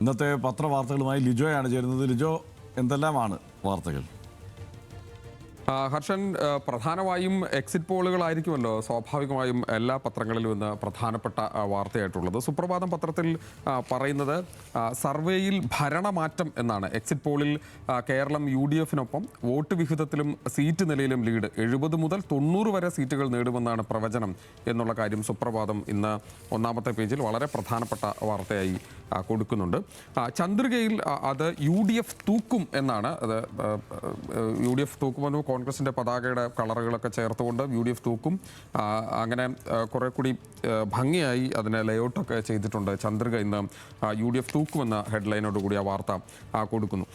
ഇന്നത്തെ പത്രവാർത്തകളുമായി ലിജോയാണ് ചേരുന്നത്. ലിജോ, എന്തെല്ലാമാണ് വാർത്തകൾ? ഹർഷൻ, പ്രധാനമായും എക്സിറ്റ് പോളുകളായിരിക്കുമല്ലോ സ്വാഭാവികമായും എല്ലാ പത്രങ്ങളിലും ഇന്ന് പ്രധാനപ്പെട്ട വാർത്തയായിട്ടുള്ളത്. സുപ്രഭാതം പത്രത്തിൽ പറയുന്നത് സർവേയിൽ ഭരണമാറ്റം എന്നാണ്. എക്സിറ്റ് പോളിൽ കേരളം UDF-നൊപ്പം വോട്ട് വിഹിതത്തിലും സീറ്റ് നിലയിലും ലീഡ് 70 മുതൽ 90 വരെ സീറ്റുകൾ നേടുമെന്നാണ് പ്രവചനം എന്നുള്ള കാര്യം സുപ്രഭാതം ഇന്ന് ഒന്നാമത്തെ പേജിൽ വളരെ പ്രധാനപ്പെട്ട വാർത്തയായി കൊടുക്കുന്നുണ്ട്. ചന്ദ്രികയിൽ അത് UDF തൂക്കും എന്നാണ്. അത് UDF തൂക്കുമെന്ന് കോൺഗ്രസിൻ്റെ പതാകയുടെ കളറുകളൊക്കെ ചേർത്തുകൊണ്ട് UDF തൂക്കും. അങ്ങനെ കുറെ കൂടി ഭംഗിയായി അതിനെ ലേഔട്ടൊക്കെ ചെയ്തിട്ടുണ്ട്. ചന്ദ്രിക ഇന്ന് UDF തൂക്കുമെന്ന ഹെഡ്ലൈനോടുകൂടി ആ വാർത്ത കൊടുക്കുന്നു.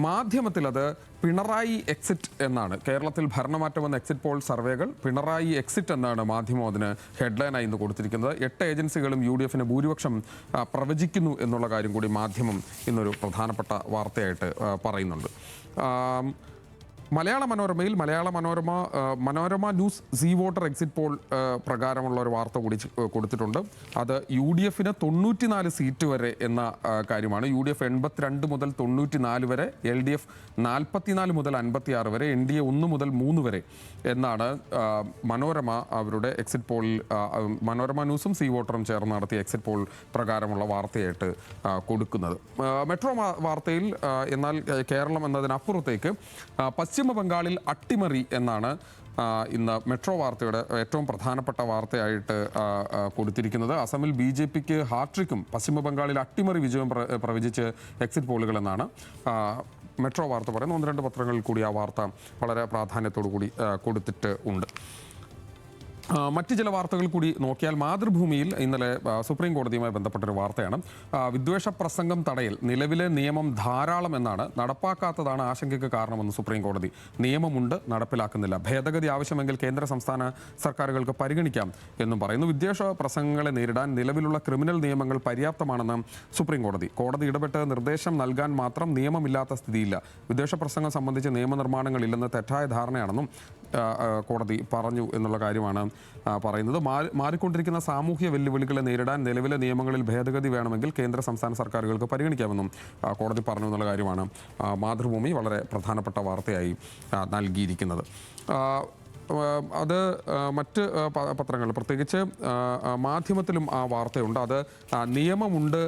മാധ്യമത്തിൽ അത് പിണറായി എക്സിറ്റ് എന്നാണ്. കേരളത്തിൽ ഭരണമാറ്റം വന്ന എക്സിറ്റ് പോൾ സർവേകൾ പിണറായി എക്സിറ്റ് എന്നാണ് മാധ്യമം അതിന് ഹെഡ്ലൈനായി ഇന്ന് കൊടുത്തിരിക്കുന്നത്. 8 ഏജൻസികളും UDF-ന് ഭൂരിപക്ഷം പ്രവചിക്കുന്നു എന്നുള്ള കാര്യം കൂടി മാധ്യമം ഇന്നൊരു പ്രധാനപ്പെട്ട വാർത്തയായിട്ട് പറയുന്നുണ്ട്. മലയാള മനോരമയിൽ Manorama news C voter exit poll പ്രകാരമുള്ള ഒരു വാർത്ത കൂടി കൊടുത്തിട്ടുണ്ട്. അത് UDF-ന് 94 സീറ്റ് വരെ എന്ന കാര്യമാണ്. UDF 82 മുതൽ 94 വരെ, LDF 44 മുതൽ 56 വരെ, NDA 1 മുതൽ 3 വരെ എന്നാണ് മനോരമ അവരുടെ എക്സിറ്റ് പോളിൽ, മനോരമ ന്യൂസും സീ വോട്ടറും ചേർന്ന് നടത്തിയ എക്സിറ്റ് പോൾ പ്രകാരമുള്ള വാർത്തയായിട്ട് കൊടുക്കുന്നത്. മെട്രോ വാർത്തയിൽ എന്നാൽ കേരളം എന്നതിനപ്പുറത്തേക്ക് പശ്ചിമ ബംഗാളിൽ അട്ടിമറി എന്നാണ് ഇന്ന് മെട്രോ വാർത്തയുടെ ഏറ്റവും പ്രധാനപ്പെട്ട വാർത്തയായിട്ട് കൊടുത്തിരിക്കുന്നത്. അസമിൽ BJP-ക്ക് ഹാട്രിക്കും പശ്ചിമ ബംഗാളിൽ അട്ടിമറി വിജയം പ്രവചിച്ച് എക്സിറ്റ് പോളുകൾ എന്നാണ് മെട്രോ വാർത്ത പറയുന്നത്. 1-2 പത്രങ്ങളിൽ കൂടി ആ വാർത്ത വളരെ പ്രാധാന്യത്തോടു കൂടി കൊടുത്തിട്ട് ഉണ്ട്. മറ്റ് ചില വാർത്തകൾ കൂടി നോക്കിയാൽ മാതൃഭൂമിയിൽ ഇന്നലെ സുപ്രീം കോടതിയുമായി ബന്ധപ്പെട്ടൊരു വാർത്തയാണ്. വിദ്വേഷ പ്രസംഗം തടയൽ നിലവിലെ നിയമം ധാരാളം എന്നാണ്, നടപ്പാക്കാത്തതാണ് ആശങ്കയ്ക്ക് കാരണമെന്ന് സുപ്രീം കോടതി. നിയമമുണ്ട്, നടപ്പിലാക്കുന്നില്ല. ഭേദഗതി ആവശ്യമെങ്കിൽ കേന്ദ്ര സംസ്ഥാന സർക്കാരുകൾക്ക് പരിഗണിക്കാം എന്നും പറയുന്നു. വിദ്വേഷ പ്രസംഗങ്ങളെ നേരിടാൻ നിലവിലുള്ള ക്രിമിനൽ നിയമങ്ങൾ പര്യാപ്തമാണെന്ന് സുപ്രീം കോടതി. കോടതി ഇടപെട്ട് നിർദ്ദേശം നൽകാൻ മാത്രം നിയമമില്ലാത്ത സ്ഥിതിയില്ല. വിദ്വേഷ പ്രസംഗം സംബന്ധിച്ച് നിയമനിർമ്മാണങ്ങളില്ലെന്ന് തെറ്റായ ധാരണയാണെന്നും കോടതി പറഞ്ഞു എന്നുള്ള കാര്യമാണ് പറയുന്നത്. മാറിക്കൊണ്ടിരിക്കുന്ന സാമൂഹ്യ വെല്ലുവിളികളെ നേരിടാൻ നിലവിലെ നിയമങ്ങളിൽ ഭേദഗതി വേണമെങ്കിൽ കേന്ദ്ര സംസ്ഥാന സർക്കാരുകൾക്ക് പരിഗണിക്കാമെന്നും കോടതി പറഞ്ഞു എന്നുള്ള കാര്യമാണ് മാതൃഭൂമി വളരെ പ്രധാനപ്പെട്ട വാർത്തയായി നൽകിയിരിക്കുന്നത്. അത് മറ്റ് പത്രങ്ങൾ പ്രത്യേകിച്ച് മാധ്യമത്തിലും ആ വാർത്തയുണ്ട്. അത് നിയമമുണ്ട്,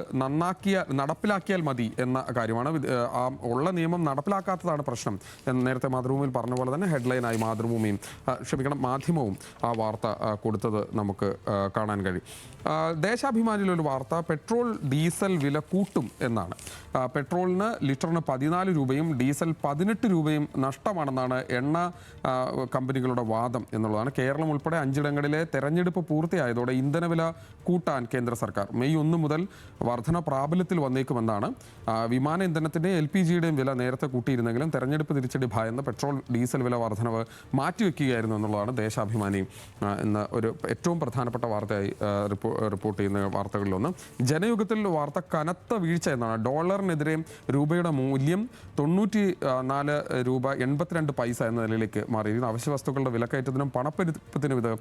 നടപ്പിലാക്കിയാൽ മതി എന്ന കാര്യമാണ്. ഉള്ള നിയമം നടപ്പിലാക്കാത്തതാണ് പ്രശ്നം എന്ന് നേരത്തെ മാതൃഭൂമിയിൽ പറഞ്ഞ പോലെ തന്നെ ഹെഡ്ലൈനായി മാധ്യമവും ആ വാർത്ത കൊടുത്തത് നമുക്ക് കാണാൻ കഴിയും. ദേശാഭിമാനിയിലൊരു വാർത്ത പെട്രോൾ ഡീസൽ വില കൂട്ടും എന്നാണ്. പെട്രോളിന് ലിറ്ററിന് 14 രൂപയും ഡീസൽ 18 രൂപയും നഷ്ടമാണെന്നാണ് എണ്ണ കമ്പനികളുടെ വാദം എന്നുള്ളതാണ്. കേരളം ഉൾപ്പെടെ 5ഇടങ്ങളിലെ തെരഞ്ഞെടുപ്പ് പൂർത്തിയായതോടെ ഇന്ധനവില കൂട്ടാൻ കേന്ദ്ര സർക്കാർ മെയ് 1 മുതൽ വർധന പ്രാബല്യത്തിൽ വന്നേക്കുമെന്നാണ്. വിമാന ഇന്ധനത്തിൻ്റെയും LPG-യുടെയും വില നേരത്തെ കൂട്ടിയിരുന്നെങ്കിലും തെരഞ്ഞെടുപ്പ് തിരിച്ചടി ഭയന്ന് പെട്രോൾ ഡീസൽ വില വർധനവ് മാറ്റിവെക്കുകയായിരുന്നു എന്നുള്ളതാണ് ദേശാഭിമാനി എന്ന ഒരു ഏറ്റവും പ്രധാനപ്പെട്ട വാർത്തയായി റിപ്പോർട്ട് ചെയ്യുന്ന വാർത്തകളിലൊന്ന്. ജനയുഗത്തിൽ വാർത്ത കനത്ത വീഴ്ച എന്നാണ്. ഡോളറിനെതിരെ രൂപയുടെ മൂല്യം 94 രൂപ 82 പൈസ എന്ന നിലയിലേക്ക് മാറിയിരിക്കുന്നു. അവശ്യ വസ്തുക്കളുടെ വിലക്കയറ്റത്തിനും പണപ്പെരുപ്പത്തിനും ഇത്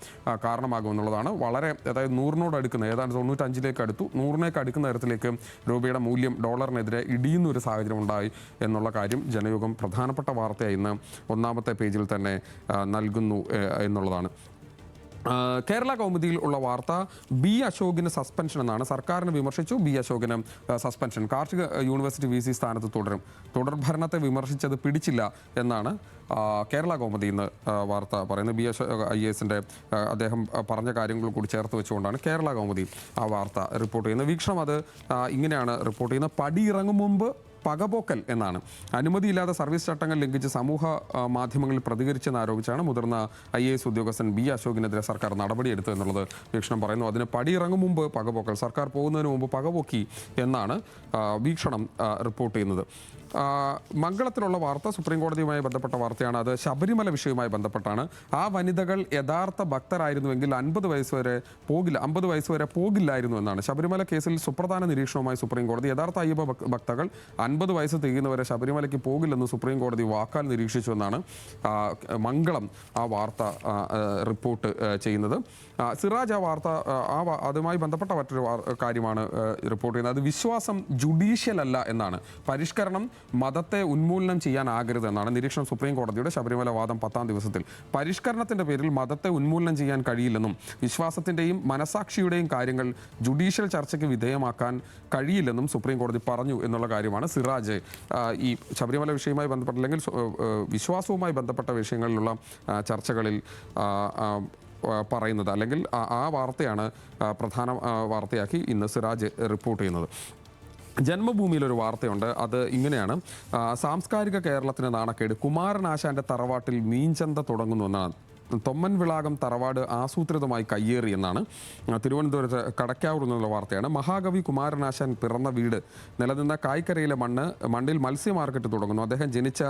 കാരണമാകുമെന്നുള്ളതാണ്. വളരെ, അതായത് 100-നോട് അടുക്കുന്ന, ഏതാണ്ട് 95-ലേക്ക് അടുത്തു, 100-നേക്ക് അടുക്കുന്ന തരത്തിലേക്ക് രൂപയുടെ മൂല്യം ഡോളറിനെതിരെ ഇടിയുന്ന ഒരു സാഹചര്യം ഉണ്ടായി എന്നുള്ള കാര്യം ജനയുഗം പ്രധാനപ്പെട്ട വാർത്തയായി ഇന്ന് ഒന്നാമത്തെ പേജിൽ തന്നെ നൽകുന്നു എന്നുള്ളതാണ്. കേരള കൗമുദിയിൽ ഉള്ള വാർത്ത B. അശോകിന് സസ്പെൻഷൻ എന്നാണ്. സർക്കാരിനെ വിമർശിച്ചു, B. അശോകിന് സസ്പെൻഷൻ. കാർഷിക യൂണിവേഴ്സിറ്റി VC സ്ഥാനത്ത് തുടരും. തുടർഭരണത്തെ വിമർശിച്ചത് പിടിച്ചില്ല എന്നാണ് കേരള കൗമുദി ഇന്ന് വാർത്ത പറയുന്നത്. B. അശോക് IAS-ന്റെ അദ്ദേഹം പറഞ്ഞ കാര്യങ്ങൾ കൂടി ചേർത്ത് വെച്ചുകൊണ്ടാണ് കേരള കൗമുദി ആ വാർത്ത റിപ്പോർട്ട് ചെയ്യുന്നത്. വീക്ഷണം അത് ഇങ്ങനെയാണ് റിപ്പോർട്ട് ചെയ്യുന്നത്. പടിയിറങ്ങും മുമ്പ് പകപോക്കൽ എന്നാണ്. അനുമതിയില്ലാതെ സർവീസ് ചട്ടങ്ങൾ ലംഘിച്ച് സമൂഹ മാധ്യമങ്ങളിൽ പ്രതികരിച്ചെന്നാരോപിച്ചാണ് മുതിർന്ന IAS ഉദ്യോഗസ്ഥൻ B. അശോകിനെതിരെ സർക്കാർ നടപടിയെടുത്തു എന്നുള്ളത് വീക്ഷണം പറയുന്നു. അതിന് പടിയിറങ്ങും മുമ്പ് പകപോക്കൽ, സർക്കാർ പോകുന്നതിന് മുമ്പ് പകപോക്കി എന്നാണ് വീക്ഷണം റിപ്പോർട്ട് ചെയ്യുന്നത്. മംഗളത്തിലുള്ള വാർത്ത സുപ്രീം കോടതിയുമായി ബന്ധപ്പെട്ട വാർത്തയാണ്. അത് ശബരിമല വിഷയവുമായി ബന്ധപ്പെട്ടാണ്. ആ വനിതകൾ യഥാർത്ഥ ഭക്തരായിരുന്നുവെങ്കിൽ 50 വയസ്സ് വരെ പോകില്ലായിരുന്നു എന്നാണ്. ശബരിമല കേസിൽ സുപ്രധാന നിരീക്ഷണവുമായി സുപ്രീം കോടതി. യഥാർത്ഥ അയ്യപ്പ ഭക്തകൾ 50 വയസ്സ് തികയുന്നവരെ ശബരിമലയ്ക്ക് പോകില്ലെന്ന് സുപ്രീം കോടതി വാക്കാൽ നിരീക്ഷിച്ചുവെന്നാണ് മംഗളം ആ വാർത്ത റിപ്പോർട്ട് ചെയ്യുന്നത്. സിറാജ് ആ വാർത്ത അതുമായി ബന്ധപ്പെട്ട മറ്റൊരു കാര്യമാണ് റിപ്പോർട്ട് ചെയ്യുന്നത്. അത് വിശ്വാസം ജുഡീഷ്യൽ അല്ല എന്നാണ്. പരിഷ്കരണം മതത്തെ ഉന്മൂലനം ചെയ്യാനാകരുത് എന്നാണ് നിരീക്ഷണം സുപ്രീം കോടതിയുടെ ശബരിമല വാദം 10ാം ദിവസത്തിൽ. പരിഷ്കരണത്തിന്റെ പേരിൽ മതത്തെ ഉന്മൂലനം ചെയ്യാൻ കഴിയില്ലെന്നും വിശ്വാസത്തിന്റെയും മനസാക്ഷിയുടെയും കാര്യങ്ങൾ ജുഡീഷ്യൽ ചർച്ചയ്ക്ക് വിധേയമാക്കാൻ കഴിയില്ലെന്നും സുപ്രീം കോടതി പറഞ്ഞു എന്നുള്ള കാര്യമാണ് സിറാജ് ഈ ശബരിമല വിഷയവുമായി ബന്ധപ്പെട്ട അല്ലെങ്കിൽ വിശ്വാസവുമായി ബന്ധപ്പെട്ട വിഷയങ്ങളിലുള്ള ചർച്ചകളിൽ പറയുന്നത്. അല്ലെങ്കിൽ ആ വാർത്തയാണ് പ്രധാന വാർത്തയാക്കി ഇന്ന് സിറാജ് റിപ്പോർട്ട് ചെയ്യുന്നത്. ജന്മഭൂമിയിൽ ഒരു വാർത്തയുണ്ട്. അത് ഇങ്ങനെയാണ്: സാംസ്കാരിക കേരളത്തിന് നാണക്കേട്, കുമാരനാശാന്റെ തറവാട്ടിൽ മീൻചന്ത തുടങ്ങുന്നു എന്നാണ്. തൊമ്മൻ വിളാകം തറവാട് ആസൂത്രിതമായി കയ്യേറി എന്നാണ് തിരുവനന്തപുരത്ത് കടക്കാവൂർ എന്നുള്ള വാർത്തയാണ്. മഹാകവി കുമാരനാശാൻ പിറന്ന വീട് നിലനിന്ന കായ്ക്കരയിലെ മണ്ണിൽ മത്സ്യ മാർക്കറ്റ് തുടങ്ങുന്നു. അദ്ദേഹം ജനിച്ച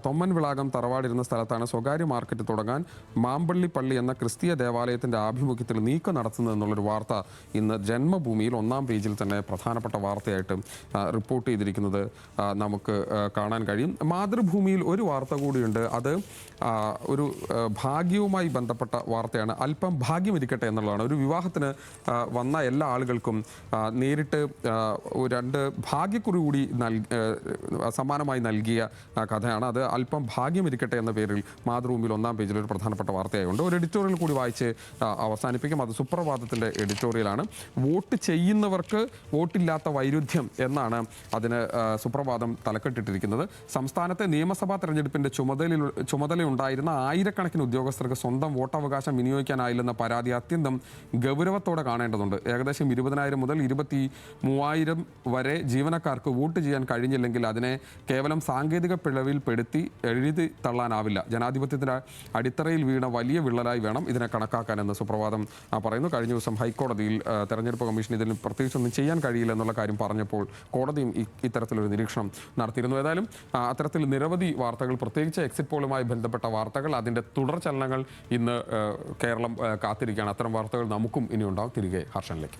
തൊമ്മൻ വിളാകം തറവാടിരുന്ന സ്ഥലത്താണ് സ്വകാര്യ മാർക്കറ്റ് തുടങ്ങാൻ മാമ്പള്ളി പള്ളി എന്ന ക്രിസ്തീയ ദേവാലയത്തിന്റെ ആഭിമുഖ്യത്തിൽ നീക്കം നടത്തുന്നത് എന്നുള്ളൊരു വാർത്ത ഇന്ന് ജന്മഭൂമിയിൽ 1ാം പേജിൽ തന്നെ പ്രധാനപ്പെട്ട വാർത്തയായിട്ട് റിപ്പോർട്ട് ചെയ്തിരിക്കുന്നത് നമുക്ക് കാണാൻ കഴിയും. മാതൃഭൂമിയിൽ ഒരു വാർത്ത കൂടിയുണ്ട്. അത് ഒരു ഭാഗ്യവുമായി ബന്ധപ്പെട്ട വാർത്തയാണ്. അല്പം ഭാഗ്യമിരിക്കട്ടെ എന്നുള്ളതാണ്. ഒരു വിവാഹത്തിന് വന്ന എല്ലാ ആളുകൾക്കും നേരിട്ട് 2 ഭാഗ്യക്കുറി കൂടി സമ്മാനമായി നൽകിയ കഥയാണ്. അത് അല്പം ഭാഗ്യമിരിക്കട്ടെ എന്ന പേരിൽ മാതൃഭൂമിയിൽ 1ാം പേജിൽ ഒരു പ്രധാനപ്പെട്ട വാർത്തയായുണ്ട്. ഒരു എഡിറ്റോറിയൽ കൂടി വായിച്ച് അവസാനിപ്പിക്കും. അത് സുപ്രഭാതത്തിൻ്റെ എഡിറ്റോറിയലാണ്. വോട്ട് ചെയ്യുന്നവർക്ക് വോട്ടില്ലാത്ത വൈരുദ്ധ്യം എന്നാണ് അതിന് സുപ്രഭാതം തലക്കെട്ടിട്ടിരിക്കുന്നത്. സംസ്ഥാനത്തെ നിയമസഭാ തെരഞ്ഞെടുപ്പിന്റെ ചുമതലയുണ്ടായിരുന്ന ആയിരക്കണക്കിന് ഉദ്യോഗസ്ഥർക്ക് സ്വന്തം വോട്ടവകാശം വിനിയോഗിക്കാനായില്ലെന്ന പരാതി അത്യന്തം ഗൗരവത്തോടെ കാണേണ്ടതുണ്ട്. ഏകദേശം 20,000 മുതൽ 23,000 വരെ ജീവനക്കാർക്ക് വോട്ട് ചെയ്യാൻ കഴിഞ്ഞില്ലെങ്കിൽ അതിനെ കേവലം സാങ്കേതിക പിഴവിൽ പെടുത്തി എഴുതി തള്ളാനാവില്ല. ജനാധിപത്യത്തിന്റെ അടിത്തറയിൽ വീണ വലിയ വിള്ളലായി വേണം ഇതിനെ കണക്കാക്കാനെന്ന് സുപ്രഭാതം പറയുന്നു. കഴിഞ്ഞ ദിവസം ഹൈക്കോടതിയിൽ തെരഞ്ഞെടുപ്പ് കമ്മീഷൻ ഇതിന് പ്രത്യേകിച്ചൊന്നും ചെയ്യാൻ കഴിയില്ല എന്നുള്ള കാര്യം പറഞ്ഞപ്പോൾ കോടതിയും ഇത്തരത്തിലൊരു നിരീക്ഷണം നടത്തിയിരുന്നു. ഏതായാലും അത്തരത്തിൽ നിരവധി വാർത്തകൾ, പ്രത്യേകിച്ച് എക്സിറ്റ് പോളുമായി ബന്ധപ്പെട്ട വാർത്തകൾ, അതിൻ്റെ തുടർചലനങ്ങൾ ഇന്ന് കേരളം കാത്തിരിക്കുകയാണ്. അത്തരം വാർത്തകൾ നമുക്കും ഇനി ഉണ്ടാവും. തിരികെ ഹർഷനിലേക്ക്.